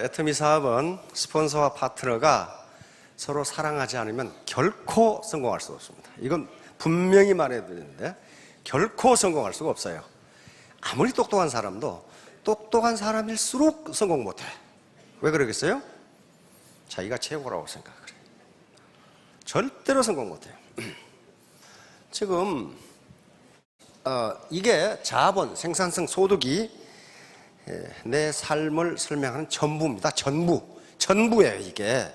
애터미 사업은 스폰서와 파트너가 서로 사랑하지 않으면 결코 성공할 수 없습니다. 이건 분명히 말해야 되는데 결코 성공할 수가 없어요. 아무리 똑똑한 사람도 똑똑한 사람일수록 성공 못해. 왜 그러겠어요? 자기가 최고라고 생각을 해요. 절대로 성공 못해요. 지금 이게 자본, 생산성, 소득이 내 삶을 설명하는 전부입니다. 전부예요. 이게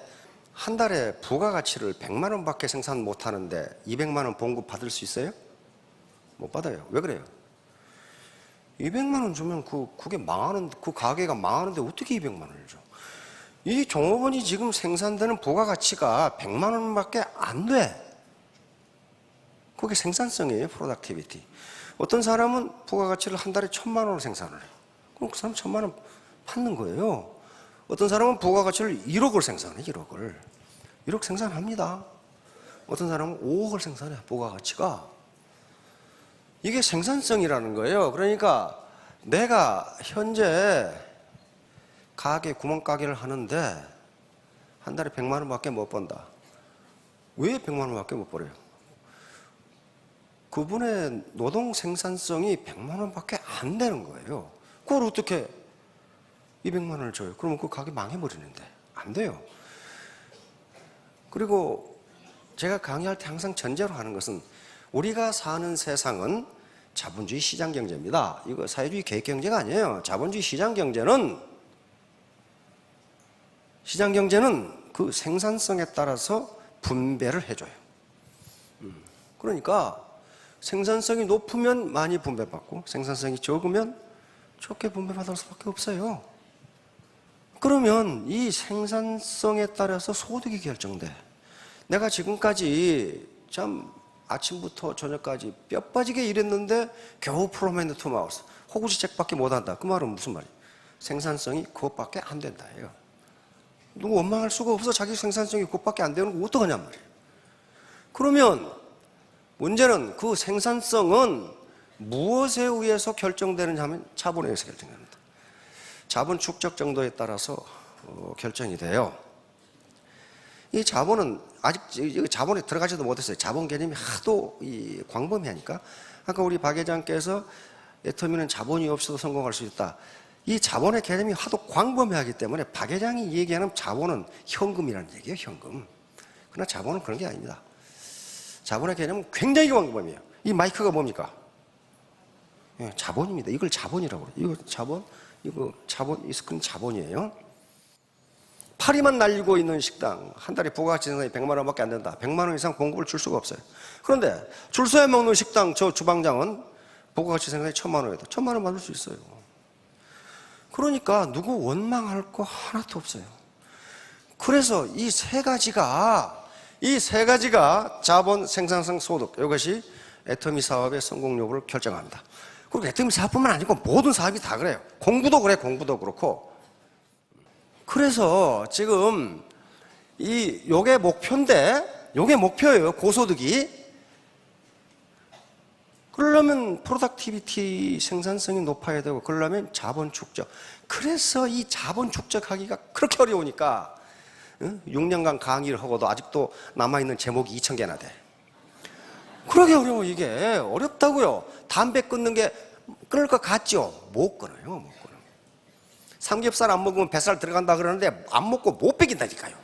한 달에 부가가치를 100만 원밖에 생산 못하는데 200만 원 봉급 받을 수 있어요? 못 받아요. 왜 그래요? 200만 원 주면 그게 망하는, 그 가게가 망하는데 어떻게 200만 원을 줘? 이 종업원이 지금 생산되는 부가가치가 100만 원밖에 안 돼. 그게 생산성이에요. 프로덕티비티. 어떤 사람은 부가가치를 한 달에 1000만 원으로 생산을 해요. 그럼 그 사람 1000만 원 받는 거예요. 어떤 사람은 부가가치를 1억을 생산해. 1억 생산합니다. 어떤 사람은 5억을 생산해. 부가가치가. 이게 생산성이라는 거예요. 그러니까 내가 현재 가게, 구멍가게를 하는데 한 달에 100만 원밖에 못 번다. 왜 100만 원밖에 못 벌어요? 그분의 노동 생산성이 100만 원밖에 안 되는 거예요. 그걸 어떻게 200만 원을 줘요? 그러면 그 가게 망해버리는데. 안 돼요. 그리고 제가 강의할 때 항상 전제로 하는 것은 우리가 사는 세상은 자본주의 시장 경제입니다. 이거 사회주의 계획 경제가 아니에요. 자본주의 시장 경제는 그 생산성에 따라서 분배를 해줘요. 그러니까 생산성이 높으면 많이 분배받고 생산성이 적으면 적게 분배받을 수밖에 없어요. 그러면 이 생산성에 따라서 소득이 결정돼. 내가 지금까지 참 아침부터 저녁까지 뼈 빠지게 일했는데 겨우 프롬&드 투 마우스 호구지책밖에 못한다. 그 말은 무슨 말이에요? 생산성이 그것밖에 안 된다. 누구 원망할 수가 없어. 자기 생산성이 그것밖에 안 되는 거 어떡하냔 말이에요. 그러면 문제는 그 생산성은 무엇에 의해서 결정되느냐 하면 자본에 의해서 결정됩니다. 자본 축적 정도에 따라서 결정이 돼요. 이 자본은 아직 자본에 들어가지도 못했어요. 자본 개념이 하도 광범위하니까. 아까 우리 박 회장께서 애터미는 자본이 없어도 성공할 수 있다. 이 자본의 개념이 하도 광범위하기 때문에 박 회장이 얘기하는 자본은 현금이라는 얘기예요. 현금. 그러나 자본은 그런 게 아닙니다. 자본의 개념은 굉장히 광범위해요. 이 마이크가 뭡니까? 자본입니다. 이걸 자본이라고 그래요. 이거 자본, 이 스크린 자본이에요. 파리만 날리고 있는 식당, 한 달에 부가가치 생산이 100만 원밖에 안 된다. 100만 원 이상 공급을 줄 수가 없어요. 그런데 줄 서야 먹는 식당 저 주방장은 부가가치 생산이 1000만 원에도 1000만 원 받을 수 있어요. 그러니까 누구 원망할 거 하나도 없어요. 그래서 이 세 가지가 자본, 생산성, 소득, 이것이 애터미 사업의 성공 여부를 결정합니다. 그리고 애터미 사업뿐만 아니고 모든 사업이 다 그래요. 공부도 그래, 공부도 그렇고. 그래서 지금 요게 목표인데, 요게 목표예요. 고소득이. 그러려면 프로덕티비티 생산성이 높아야 되고, 그러려면 자본 축적. 그래서 이 자본 축적하기가 그렇게 어려우니까 6년간 강의를 하고도 아직도 남아있는 제목이 2000개나 돼. 그러게 어려워. 이게 어렵다고요. 담배 끊는 게 끊을 것 같죠? 못 끊어요. 못 끊어. 삼겹살 안 먹으면 뱃살 들어간다 그러는데 안 먹고 못 빼긴다니까요.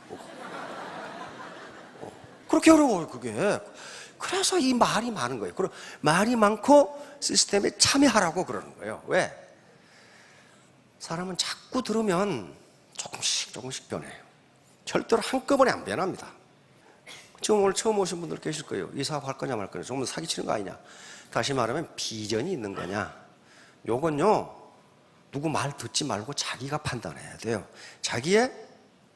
그렇게 어려워요. 그게. 그래서 이 말이 많은 거예요. 그리고 말이 많고 시스템에 참여하라고 그러는 거예요. 왜? 사람은 자꾸 들으면 조금씩 변해요. 절대로 한꺼번에 안 변합니다. 지금 오늘 처음 오신 분들 계실 거예요. 이 사업 할 거냐 말 거냐. 조금 사기치는 거 아니냐. 다시 말하면 비전이 있는 거냐. 요건요, 누구 말 듣지 말고 자기가 판단해야 돼요. 자기의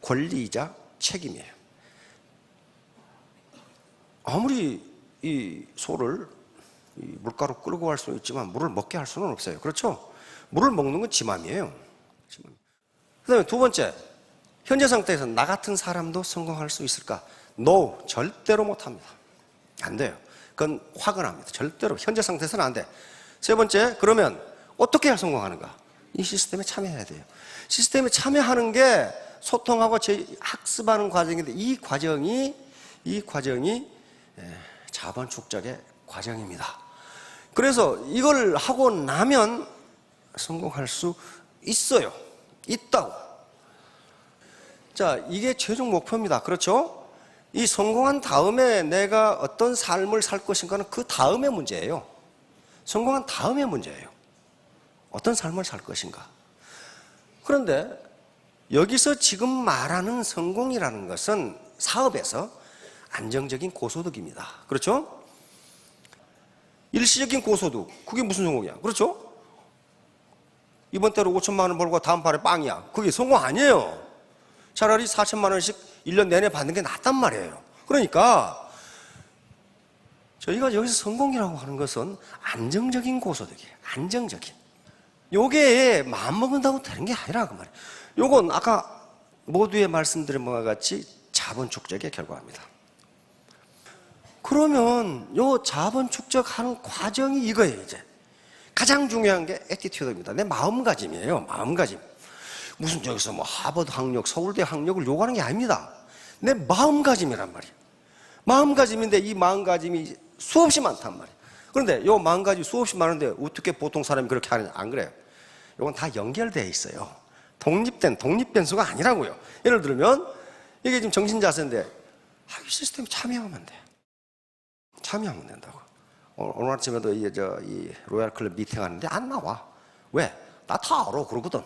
권리이자 책임이에요. 아무리 이 소를 물가로 끌고 갈 수는 있지만 물을 먹게 할 수는 없어요. 그렇죠? 물을 먹는 건 지 맘이에요. 그 다음에 두 번째, 현재 상태에서 나 같은 사람도 성공할 수 있을까? No, 절대로 못합니다. 안 돼요. 그건 화근합니다. 절대로 현재 상태에서는 안 돼. 세 번째, 그러면 어떻게 해야 성공하는가? 이 시스템에 참여해야 돼요. 시스템에 참여하는 게 소통하고 학습하는 과정인데 이 과정이 자본 축적의 과정입니다. 그래서 이걸 하고 나면 성공할 수 있어요. 있다고. 자, 이게 최종 목표입니다. 그렇죠? 이 성공한 다음에 내가 어떤 삶을 살 것인가는 그 다음의 문제예요. 성공한 다음의 문제예요. 어떤 삶을 살 것인가. 그런데 여기서 지금 말하는 성공이라는 것은 사업에서 안정적인 고소득입니다. 그렇죠? 일시적인 고소득, 그게 무슨 성공이야? 그렇죠? 이번 달에 5천만 원 벌고 다음 달에 빵이야. 그게 성공 아니에요. 차라리 4천만 원씩 1년 내내 받는 게 낫단 말이에요. 그러니까 저희가 여기서 성공이라고 하는 것은 안정적인 고소득이에요. 안정적인. 요게 마음먹는다고 되는 게 아니라 그 말이에요. 요건 아까 모두의 말씀드린 바와 같이 자본 축적의 결과입니다. 그러면 요 자본 축적하는 과정이 이거예요. 이제 가장 중요한 게 애티튜드입니다. 내 마음가짐이에요. 마음가짐. 무슨 여기서 뭐 하버드 학력, 서울대 학력을 요구하는 게 아닙니다. 내 마음가짐이란 말이에요. 마음가짐인데 이 마음가짐이 수없이 많단 말이에요. 그런데 요 마음가짐이 수없이 많은데 어떻게 보통 사람이 그렇게 하느냐? 안 그래요. 요건 다 연결되어 있어요. 독립된 수가 아니라고요. 예를 들면 이게 지금 정신자세인데 이 시스템에 참여하면 돼. 참여하면 된다고. 오늘 아침에도 이 로얄클럽 미팅 하는데 안 나와. 왜? 나 다 알아. 그러거든.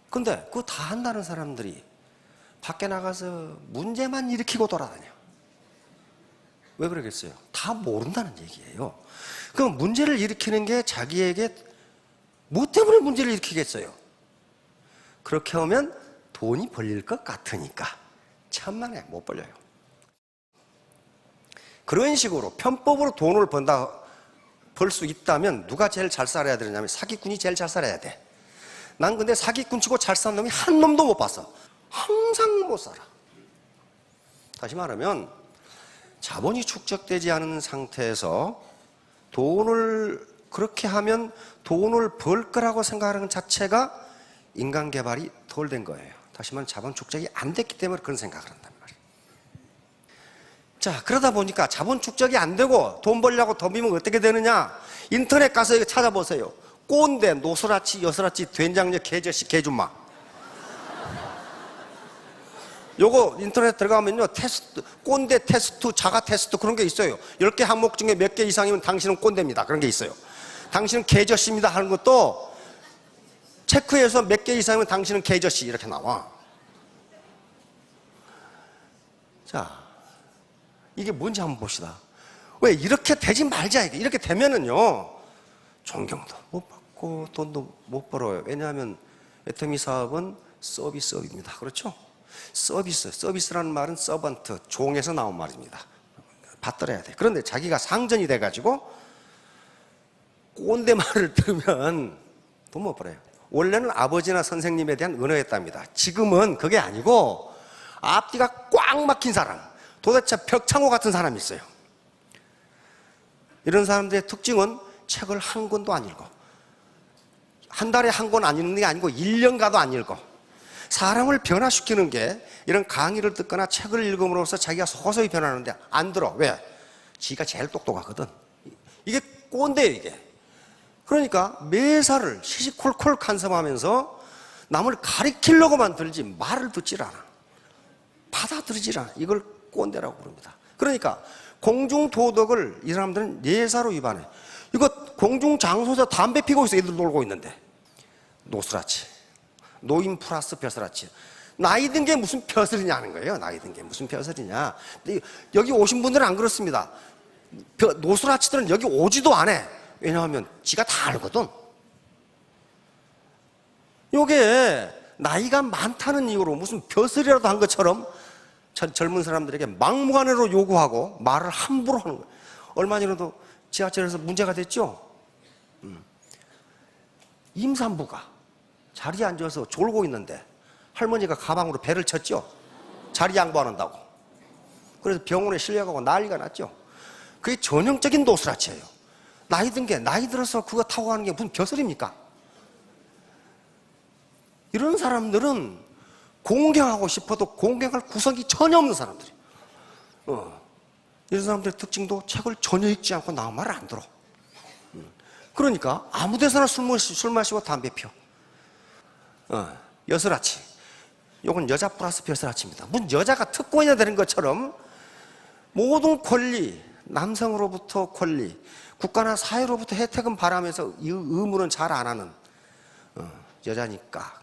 근데 그거 다 한다는 사람들이 밖에 나가서 문제만 일으키고 돌아다녀. 왜 그러겠어요? 다 모른다는 얘기예요. 그럼 문제를 일으키는 게 자기에게 뭐 때문에 문제를 일으키겠어요? 그렇게 하면 돈이 벌릴 것 같으니까. 천만에 못 벌려요. 그런 식으로 편법으로 돈을 벌 수 있다면 누가 제일 잘 살아야 되느냐면 사기꾼이 제일 잘 살아야 돼. 난 근데 사기꾼 치고 잘 사는 놈이 한 놈도 못 봤어. 항상 못 살아. 다시 말하면 자본이 축적되지 않은 상태에서 돈을 그렇게 하면 돈을 벌 거라고 생각하는 것 자체가 인간 개발이 덜 된 거예요. 다시 말하면 자본 축적이 안 됐기 때문에 그런 생각을 한단 말이에요. 자, 그러다 보니까 자본 축적이 안 되고 돈 벌려고 덤비면 어떻게 되느냐? 인터넷 가서 이거 찾아보세요. 꼰대, 노스라치, 여스라치, 된장녀, 개저씨, 개줌마. 요거 인터넷 들어가면요, 테스트, 꼰대 테스트, 자가 테스트 그런 게 있어요. 10개 항목 중에 몇 개 이상이면 당신은 꼰대입니다. 그런 게 있어요. 당신은 개저씨입니다 하는 것도 체크해서 몇 개 이상이면 당신은 개저씨 이렇게 나와. 자, 이게 뭔지 한번 봅시다. 왜 이렇게 되지 말자. 이렇게 되면은요, 존경도 못 받고 돈도 못 벌어요. 왜냐하면 애터미 사업은 서비스업입니다. 그렇죠? 서비스라는 말은 서번트, 종에서 나온 말입니다. 받들어야 돼. 그런데 자기가 상전이 돼가지고 꼰대 말을 들으면 돈 못 벌어요. 원래는 아버지나 선생님에 대한 은혜였답니다. 지금은 그게 아니고 앞뒤가 꽉 막힌 사람, 도대체 벽창호 같은 사람이 있어요. 이런 사람들의 특징은 책을 한 권도 안 읽어. 한 달에 한 권 안 읽는 게 아니고 1년 가도 안 읽어. 사람을 변화시키는 게 이런 강의를 듣거나 책을 읽음으로써 자기가 서서히 변하는데 안 들어. 왜? 지가 제일 똑똑하거든. 이게 꼰대예요, 이게. 그러니까 매사를 시시콜콜 간섭하면서 남을 가리키려고만 들지 말을 듣질 않아. 받아들이질 않아. 이걸 꼰대라고 부릅니다. 그러니까 공중도덕을 이 사람들은 예사로 위반해. 이거 공중장소에서 담배 피고 있어. 애들 놀고 있는데. 노스라치. 노인 플러스 벼슬아치. 나이 든 게 무슨 벼슬이냐는 거예요. 나이 든 게 무슨 벼슬이냐. 여기 오신 분들은 안 그렇습니다. 노스라치들은 여기 오지도 않아. 왜냐하면 지가 다 알거든. 요게 나이가 많다는 이유로 무슨 벼슬이라도 한 것처럼 젊은 사람들에게 막무가내로 요구하고 말을 함부로 하는 거예요. 얼마 전에도 지하철에서 문제가 됐죠. 임산부가 자리에 앉아서 졸고 있는데 할머니가 가방으로 배를 쳤죠. 자리 양보 안 한다고. 그래서 병원에 실려가고 난리가 났죠. 그게 전형적인 노스라치예요. 나이 든 게, 나이 들어서 그거 타고 가는 게 무슨 벼슬입니까? 이런 사람들은 공경하고 싶어도 공경할 구석이 전혀 없는 사람들이에요. 이런 사람들의 특징도 책을 전혀 읽지 않고 나 말을 안 들어. 그러니까 아무 데서나 술 마시고 담배 피워. 여슬아치. 요건 여자 플러스 벼슬아치입니다. 무슨 여자가 특권이 되는 것처럼 모든 권리, 남성으로부터 권리, 국가나 사회로부터 혜택은 바라면서 이 의무는 잘 안 하는 여자니까.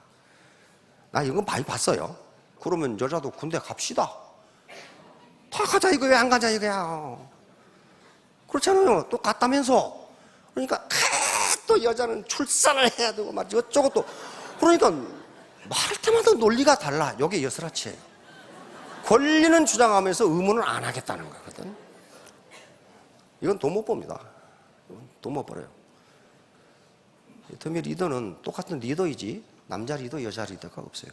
나 이거 많이 봤어요. 그러면 여자도 군대 갑시다. 다 가자 이거 왜 안 가자 이거야. 그렇잖아요. 또 갔다면서. 그러니까 또 여자는 출산을 해야 되고 막 이것저것 또. 그러니까 말할 때마다 논리가 달라. 이게 여슬아치예요. 권리는 주장하면서 의무는 안 하겠다는 거거든. 이건 돈 못 봅니다. 돈 못 벌어요. 더미 리더는 똑같은 리더이지 남자 리더, 여자 리더가 없어요.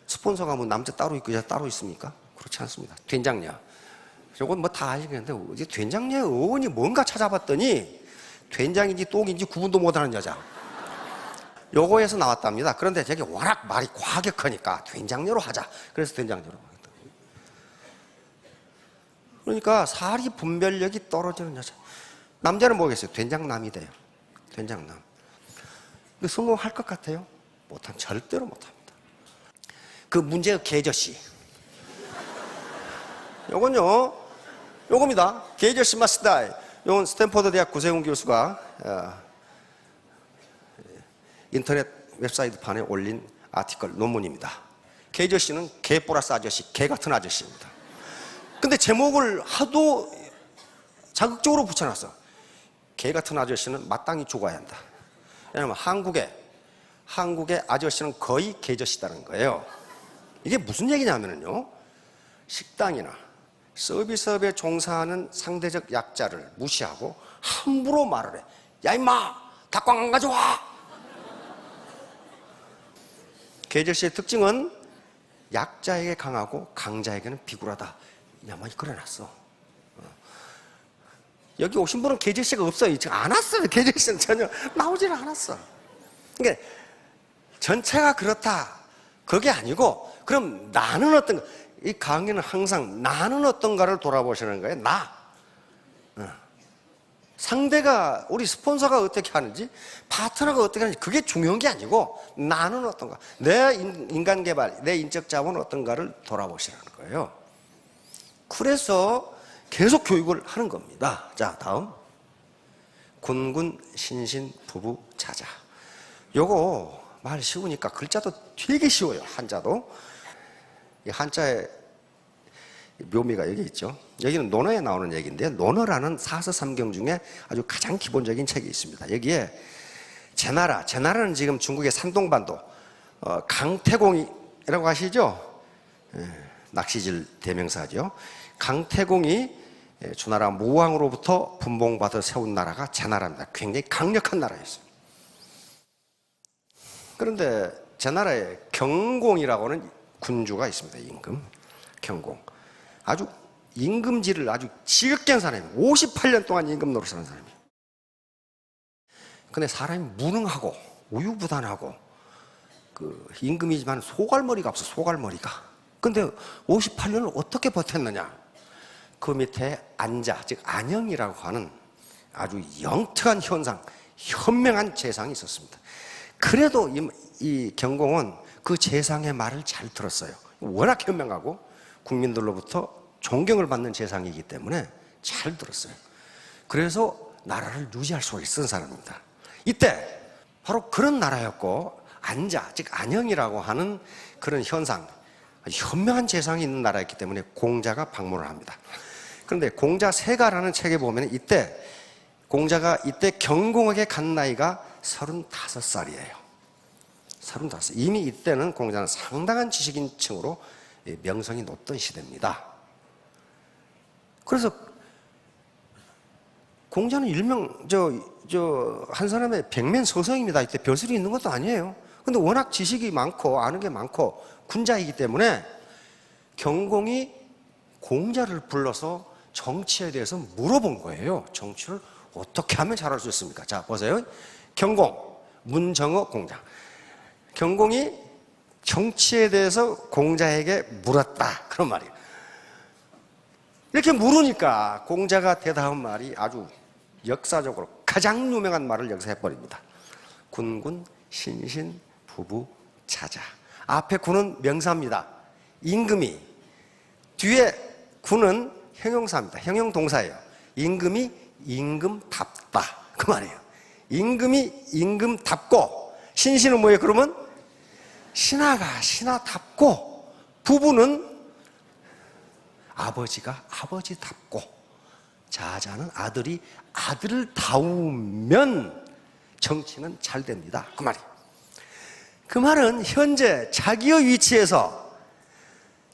스폰서가 뭐 남자 따로 있고 여자 따로 있습니까? 그렇지 않습니다. 된장녀. 이건 뭐 다 아시겠는데 된장녀의 어원이 뭔가 찾아봤더니 된장인지 똥인지 구분도 못하는 여자. 요거에서 나왔답니다. 그런데 저게 워낙 말이 과격하니까 된장녀로 하자. 그래서 된장녀로 하겠다. 그러니까 사리 분별력이 떨어지는 여자. 남자는 뭐겠어요? 된장남이 돼요. 된장남. 근데 성공할 것 같아요? 절대로 못합니다. 그 문제의 개저씨. 요건요, 요겁니다. 개저씨 마스다이. 요건 스탠퍼드 대학 구세훈 교수가 인터넷 웹사이트 판에 올린 아티클 논문입니다. 개저씨는 개 플러스 아저씨, 개 같은 아저씨입니다. 근데 제목을 하도 자극적으로 붙여놨어. 개 같은 아저씨는 마땅히 죽어야 한다. 왜냐하면 한국의 아저씨는 거의 개저씨다는 거예요. 이게 무슨 얘기냐면요, 식당이나 서비스업에 종사하는 상대적 약자를 무시하고 함부로 말을 해. 야 임마, 닭광 안 가져와. 개저씨의 특징은 약자에게 강하고 강자에게는 비굴하다. 야만 그려놨어. 여기 오신 분은 개저씨가 없어요. 지금 안 왔어요. 개저씨는 전혀 나오질 않았어. 그러니까 전체가 그렇다. 그게 아니고, 그럼 나는 어떤가? 이 강의는 항상 나는 어떤가를 돌아보시는 거예요. 상대가, 우리 스폰서가 어떻게 하는지, 파트너가 어떻게 하는지, 그게 중요한 게 아니고, 나는 어떤가? 내 인간 개발, 내 인적 자본은 어떤가를 돌아보시라는 거예요. 그래서 계속 교육을 하는 겁니다. 자, 다음. 군군 신신 부부 자자. 요거 말 쉬우니까 글자도 되게 쉬워요. 한자도. 이 한자의 묘미가 여기 있죠. 여기는 논어에 나오는 얘기인데, 논어라는 사서삼경 중에 아주 가장 기본적인 책이 있습니다. 여기에 제나라는 지금 중국의 산동반도 강태공이라고 아시죠? 낚시질 대명사죠. 강태공이 주나라 무왕으로부터 분봉받아 세운 나라가 제나라입니다. 굉장히 강력한 나라였어요. 그런데 제나라에 경공이라고는 군주가 있습니다. 임금. 경공. 아주 임금질을 아주 지겹게 한 사람이에요. 58년 동안 임금 노릇을 한 사람이에요. 근데 사람이 무능하고 우유부단하고 그 임금이지만 소갈머리가 없어. 소갈머리가. 근데 58년을 어떻게 버텼느냐? 그 밑에 안자, 즉 안영이라고 하는 아주 영특한 현상, 현명한 재상이 있었습니다. 그래도 이 경공은 그 재상의 말을 잘 들었어요. 워낙 현명하고 국민들로부터 존경을 받는 재상이기 때문에 잘 들었어요. 그래서 나라를 유지할 수가 있었던 사람입니다. 이때 바로 그런 나라였고, 안자, 즉 안영이라고 하는 그런 현상, 현명한 재상이 있는 나라였기 때문에 공자가 방문을 합니다. 그런데 공자 세가라는 책에 보면 이때 공자가 이때 경공에게 간 나이가 35살이에요. 35살. 이미 이때는 공자는 상당한 지식인층으로 명성이 높던 시대입니다. 그래서 공자는 일명 한 사람의 백면서성입니다. 이때 벼슬이 있는 것도 아니에요. 근데 워낙 지식이 많고 아는 게 많고 군자이기 때문에 경공이 공자를 불러서 정치에 대해서 물어본 거예요. 정치를 어떻게 하면 잘할 수 있습니까? 자, 보세요. 경공, 문정어, 공자. 경공이 정치에 대해서 공자에게 물었다. 그런 말이에요. 이렇게 물으니까 공자가 대답한 말이 아주 역사적으로 가장 유명한 말을 여기서 해버립니다. 군군 신신 부부 자자. 앞에 군은 명사입니다. 임금이, 뒤에 군은 형용사입니다. 형용 동사예요. 임금이 임금답다. 그 말이에요. 임금이 임금답고, 신신은 뭐예요? 그러면 신하가 신하답고, 부부는 아버지가 아버지답고, 자자는 아들이 아들을 다우면 정치는 잘 됩니다. 그 말이에요. 그 말은 현재 자기의 위치에서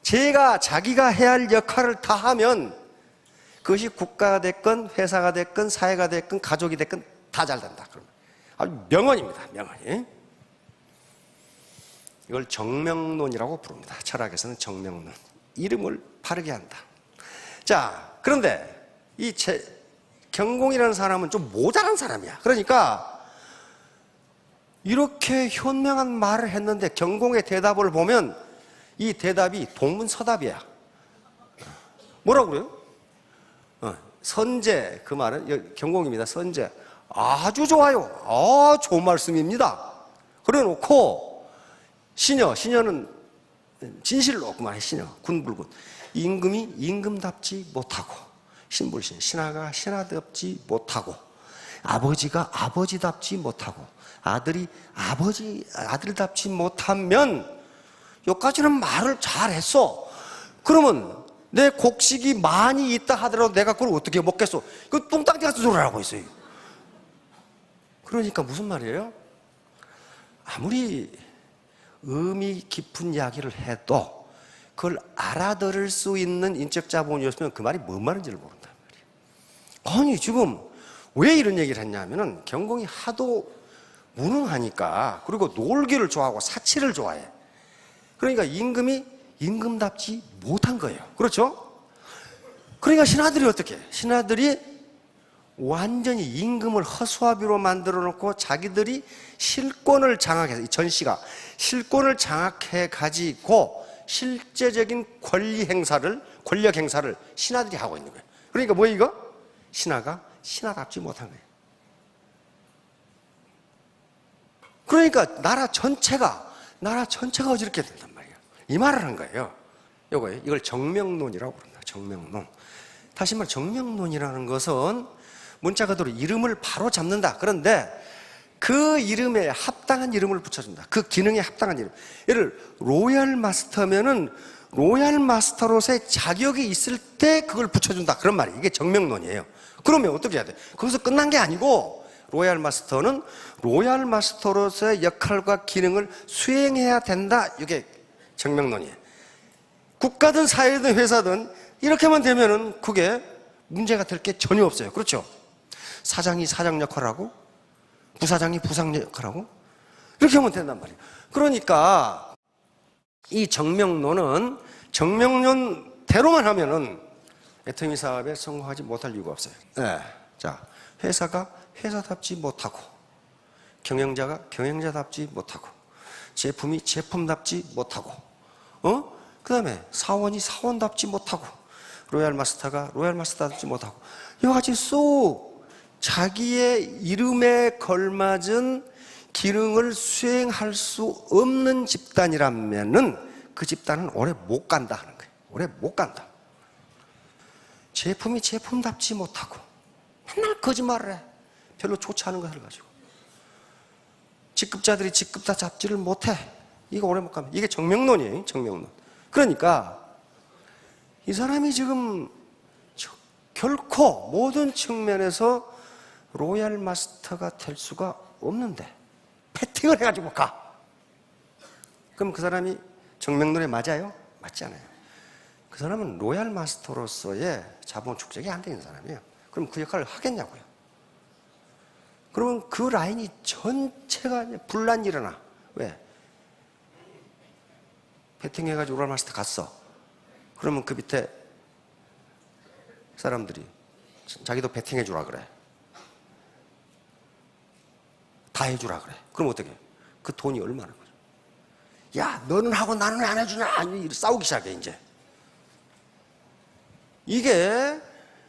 자기가 해야 할 역할을 다 하면 그것이 국가가 됐건 회사가 됐건 사회가 됐건 가족이 됐건 다 잘 된다. 아주 명언입니다. 명언이. 이걸 정명론이라고 부릅니다. 철학에서는 정명론. 이름을 바르게 한다. 자, 그런데 이 경공이라는 사람은 좀 모자란 사람이야. 그러니까 이렇게 현명한 말을 했는데 경공의 대답을 보면 이 대답이 동문서답이야. 뭐라고 그래요? 선제, 그 말은 경공입니다. 선제. 아주 좋아요. 좋은 말씀입니다. 그래 놓고 신여는 진실로 그만해. 신여, 군불군. 임금이 임금답지 못하고, 신불신, 신하가 신하답지 못하고, 아버지가 아버지답지 못하고, 아들이 아들답지 못하면, 여기까지는 말을 잘했어. 그러면 내 곡식이 많이 있다 하더라도 내가 그걸 어떻게 먹겠어? 그 뚱땅지 같은 소리를 하고 있어요. 그러니까 무슨 말이에요? 아무리 의미 깊은 이야기를 해도 그걸 알아들을 수 있는 인적 자본이었으면 그 말이 뭔 말인지를 모른단 말이에요. 아니 지금 왜 이런 얘기를 했냐면은 경공이 하도 무능하니까, 그리고 놀기를 좋아하고 사치를 좋아해. 그러니까 임금이 임금답지 못한 거예요. 그렇죠? 그러니까 신하들이 어떻게 해? 신하들이 완전히 임금을 허수아비로 만들어 놓고 자기들이 실권을 장악해서, 이 전씨가 실권을 장악해 가지고 실제적인 권력 행사를 신하들이 하고 있는 거예요. 그러니까 뭐예요 이거? 신하가 신하답지 못한 거예요. 그러니까 나라 전체가 어지럽게 된단 말이에요. 이 말을 한 거예요. 이걸 정명론이라고 부릅니다. 정명론. 다시 말해 정명론이라는 것은 문자 그대로 이름을 바로 잡는다. 그런데 그 이름에 합당한 이름을 붙여준다. 그 기능에 합당한 이름. 예를 로얄 마스터면은 로얄 마스터로서의 자격이 있을 때 그걸 붙여준다. 그런 말이에요. 이게 정명론이에요. 그러면 어떻게 해야 돼? 거기서 끝난 게 아니고 로얄 마스터는 로얄 마스터로서의 역할과 기능을 수행해야 된다. 이게 정명론이에요. 국가든 사회든 회사든 이렇게만 되면은 그게 문제가 될 게 전혀 없어요. 그렇죠? 사장이 사장 역할을 하고 부사장이 부상 역할을 하고 이렇게 하면 된단 말이에요. 그러니까 이 정명론은 정명론대로만 하면은 애터미 사업에 성공하지 못할 이유가 없어요. 네. 자, 회사가 회사답지 못하고, 경영자가 경영자답지 못하고, 제품이 제품답지 못하고, 그 다음에 사원이 사원답지 못하고, 로얄 마스터가 로얄 마스터답지 못하고, 이와 같이 쏙 자기의 이름에 걸맞은 기능을 수행할 수 없는 집단이라면은 그 집단은 오래 못 간다 하는 거예요. 오래 못 간다. 제품이 제품답지 못하고 맨날 거짓말을 해. 별로 좋지 않은 것을 가지고. 직급자들이 직급다 잡지를 못해. 이거 오래 못 가면. 이게 정명론이에요. 정명론. 그러니까 이 사람이 지금 결코 모든 측면에서 로얄 마스터가 될 수가 없는데 패팅을 해가지고 가. 그럼 그 사람이 정명론에 맞아요? 맞지 않아요. 그 사람은 로얄 마스터로서의 자본 축적이 안 되는 사람이에요. 그럼 그 역할을 하겠냐고요. 그러면 그 라인이 전체가 분란이 일어나. 왜? 패팅해가지고 로얄 마스터 갔어. 그러면 그 밑에 사람들이 자기도 패팅해주라 그래. 다 해주라 그래. 그럼 어떻게 해? 그 돈이 얼마나 거죠? 야, 너는 하고 나는 안 해주나? 싸우기 시작해, 이제. 이게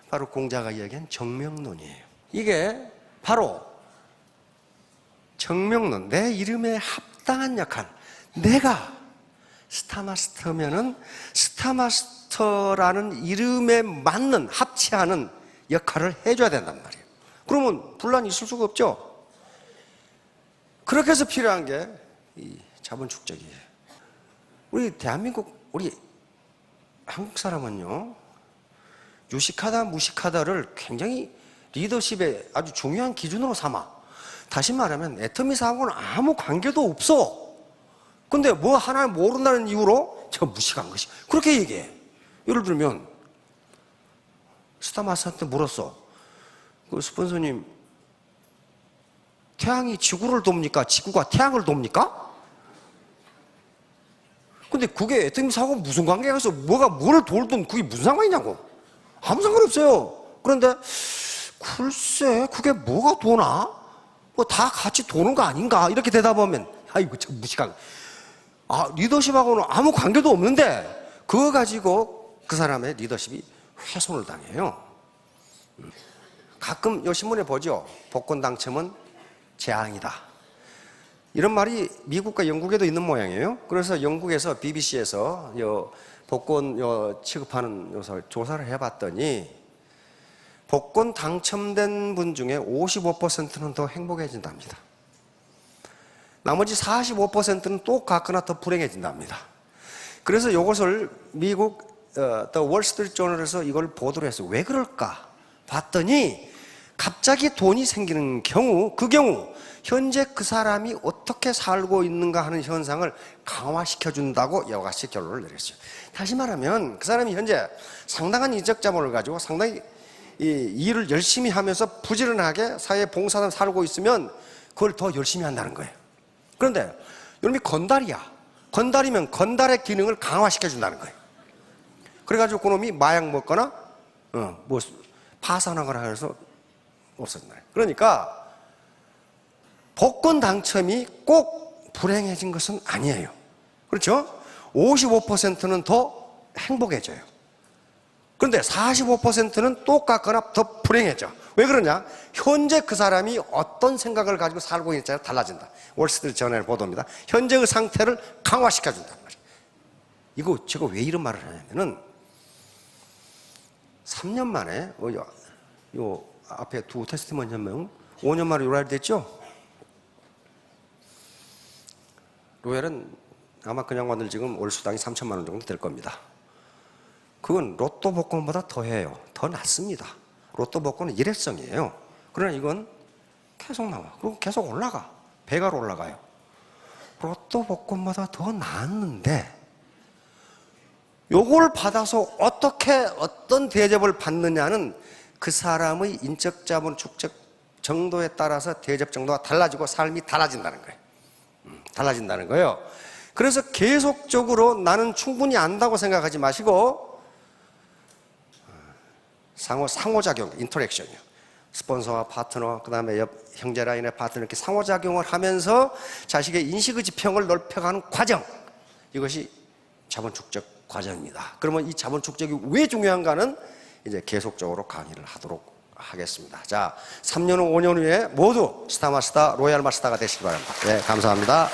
바로 공자가 이야기한 정명론이에요. 이게 바로 정명론, 내 이름에 합당한 역할. 내가 스타마스터면은 스타마스터라는 이름에 맞는, 합치하는 역할을 해줘야 된단 말이에요. 그러면 분란이 있을 수가 없죠. 그렇게 해서 필요한 게 이 자본축적이에요. 우리 대한민국, 우리 한국 사람은요, 유식하다, 무식하다를 굉장히 리더십의 아주 중요한 기준으로 삼아. 다시 말하면 애터미사하고는 아무 관계도 없어. 근데 뭐 하나 모른다는 이유로 제가 무식한 것이. 그렇게 얘기해. 예를 들면, 스타마스터한테 물었어. 그 스폰서님, 태양이 지구를 돕니까? 지구가 태양을 돕니까? 근데 그게 애터미사하고 무슨 관계가 있어? 뭐가 뭐를 돌든 그게 무슨 상관이냐고. 아무 상관없어요. 그런데 글쎄 그게 뭐가 도나? 뭐 다 같이 도는 거 아닌가? 이렇게 대답하면 아이고 참 무식한. 아, 리더십하고는 아무 관계도 없는데 그거 가지고 그 사람의 리더십이 훼손을 당해요. 가끔 요 신문에 보죠. 복권 당첨은 재앙이다. 이런 말이 미국과 영국에도 있는 모양이에요. 그래서 영국에서 BBC에서 복권 취급하는 조사를 해봤더니 복권 당첨된 분 중에 55%는 더 행복해진답니다. 나머지 45%는 똑같거나 더 불행해진답니다. 그래서 이것을 미국 The Wall Street Journal에서 이걸 보도를 했어요. 왜 그럴까 봤더니 갑자기 돈이 생기는 경우, 그 경우 현재 그 사람이 어떻게 살고 있는가 하는 현상을 강화시켜준다고 이와 같이 결론을 내렸어요. 다시 말하면 그 사람이 현재 상당한 인적 자본을 가지고 상당히 이 일을 열심히 하면서 부지런하게 사회에 봉사하며 살고 있으면 그걸 더 열심히 한다는 거예요. 그런데 이놈이 건달이야. 건달이면 건달의 기능을 강화시켜준다는 거예요. 그래가지고 그놈이 마약 먹거나 뭐 파산하거나 해서 없어진다. 그러니까 복권 당첨이 꼭 불행해진 것은 아니에요. 그렇죠? 55%는 더 행복해져요. 그런데 45%는 똑같거나 더 불행해져. 왜 그러냐? 현재 그 사람이 어떤 생각을 가지고 살고 있느냐에 달라진다. 월스트리트 저널 보도입니다. 현재의 상태를 강화시켜준단 말이에요. 이거 제가 왜 이런 말을 하냐면은 3년 만에 요 앞에 두 테스티먼트 한 명 5년 만에 로얄이 됐죠? 로얄은 아마 그냥 만들 지금 월 수당이 3천만 원 정도 될 겁니다. 그건 로또 복권보다 더해요. 더 낫습니다. 로또 복권은 일회성이에요. 그러나 이건 계속 나와. 그리고 계속 올라가. 배가로 올라가요. 로또 복권보다 더 나았는데 요걸 받아서 어떻게 어떤 대접을 받느냐는 그 사람의 인적 자본 축적 정도에 따라서 대접 정도가 달라지고 삶이 달라진다는 거예요. 달라진다는 거예요. 그래서 계속적으로 나는 충분히 안다고 생각하지 마시고 상호작용, 인터랙션이요. 스폰서와 파트너, 그 다음에 옆 형제라인의 파트너 이렇게 상호작용을 하면서 자식의 인식의 지평을 넓혀가는 과정, 이것이 자본 축적 과정입니다. 그러면 이 자본 축적이 왜 중요한가는 이제 계속적으로 강의를 하도록 하겠습니다. 자, 3년 후, 5년 후에 모두 스타마스터, 로얄마스터가 되시기 바랍니다. 네, 감사합니다.